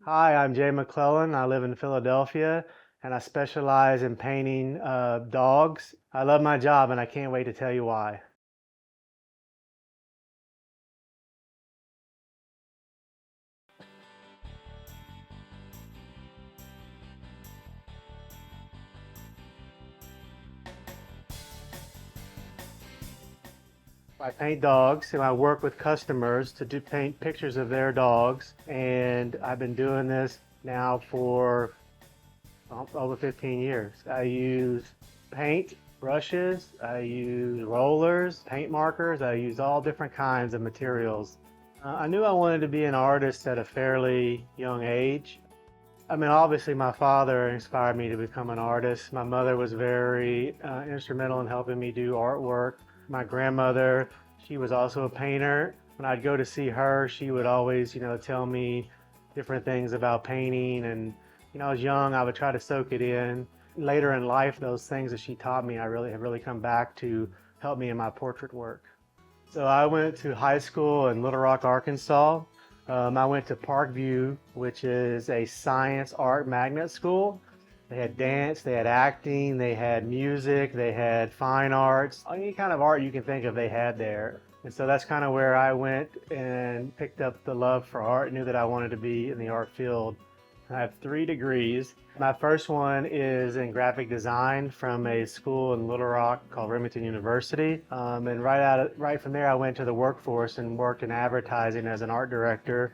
Hi, I'm Jay McClellan. I live in Philadelphia and I specialize in painting dogs. I love my job and I can't wait to tell you why. I paint dogs and I work with customers to do paint pictures of their dogs. And I've been doing this now for over 15 years. I use paint, brushes, I use rollers, paint markers, I use all different kinds of materials. I knew I wanted to be an artist at a fairly young age. I mean, obviously, my father inspired me to become an artist. My mother was very instrumental in helping me do artwork. My grandmother, she was also a painter. When I'd go to see her, she would always, tell me different things about painting. And, I was young, I would try to soak it in. Later in life, those things that she taught me, I really have really come back to help me in my portrait work. So I went to high school in Little Rock, Arkansas. I went to Parkview, which is a science art magnet school. They had dance, they had acting, they had music, they had fine arts. Any kind of art you can think of, they had there. And so that's kind of where I went and picked up the love for art, knew that I wanted to be in the art field. I have 3 degrees. My first one is in graphic design from a school in Little Rock called Remington University. And right from there, I went to the workforce and worked in advertising as an art director.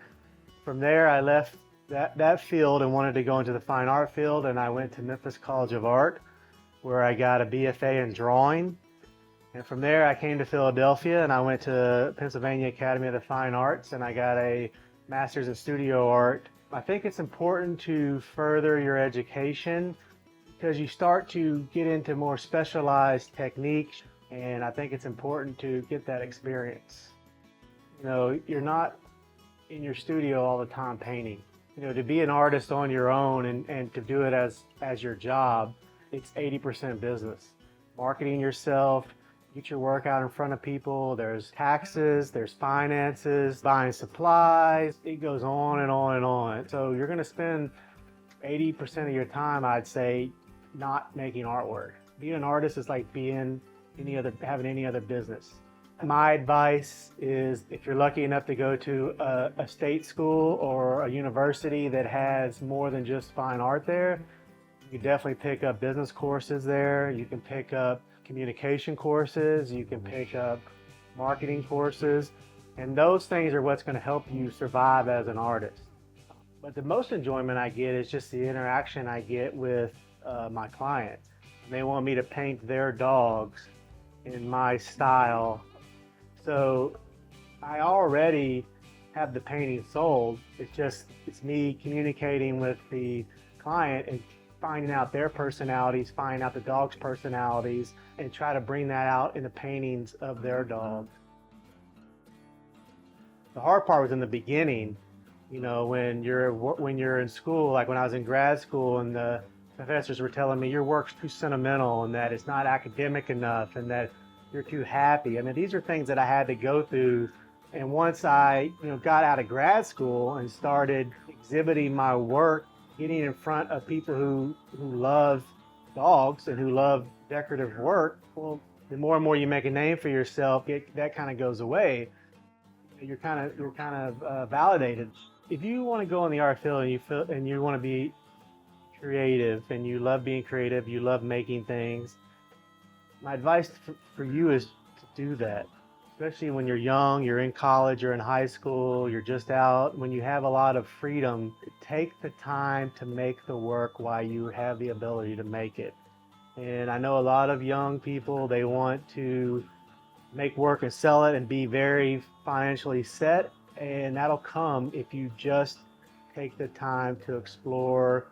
From there, I left that field and wanted to go into the fine art field, and I went to Memphis College of Art, where I got a BFA in drawing. And from there, I came to Philadelphia and I went to Pennsylvania Academy of the Fine Arts, and I got a master's in studio art. I think it's important to further your education because you start to get into more specialized techniques, and I think it's important to get that experience. You're not in your studio all the time painting. To be an artist on your own and to do it as your job, it's 80% business. Marketing yourself, get your work out in front of people. There's taxes, there's finances, buying supplies. It goes on and on and on. So you're going to spend 80% of your time, I'd say, not making artwork. Being an artist is like having any other business. My advice is, if you're lucky enough to go to a state school or a university that has more than just fine art there, you can definitely pick up business courses there. You can pick up communication courses. You can pick up marketing courses. And those things are what's going to help you survive as an artist. But the most enjoyment I get is just the interaction I get with my clients. They want me to paint their dogs in my style. So I already have the painting sold. It's me communicating with the client and finding out their personalities, finding out the dog's personalities, and try to bring that out in the paintings of their dog. The hard part was in the beginning, when you're in school, like when I was in grad school, and the professors were telling me your work's too sentimental and that it's not academic enough and that you're too happy. I mean, these are things that I had to go through. And once I, got out of grad school and started exhibiting my work, getting in front of people who love dogs and who love decorative work, well, the more and more you make a name for yourself, that kind of goes away. You're kind of validated. If you want to go in the art field and you want to be creative and you love being creative, you love making things, my advice for you is to do that. Especially when you're young, you're in college, you're in high school, you're just out. When you have a lot of freedom, take the time to make the work while you have the ability to make it. And I know a lot of young people, they want to make work and sell it and be very financially set. And that'll come if you just take the time to explore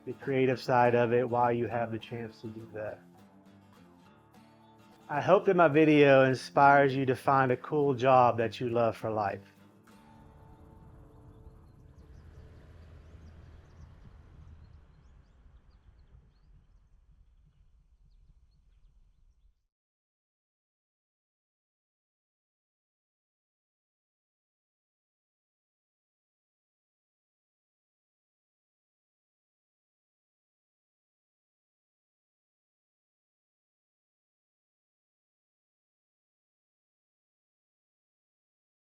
the creative side of it while you have the chance to do that. I hope that my video inspires you to find a cool job that you love for life.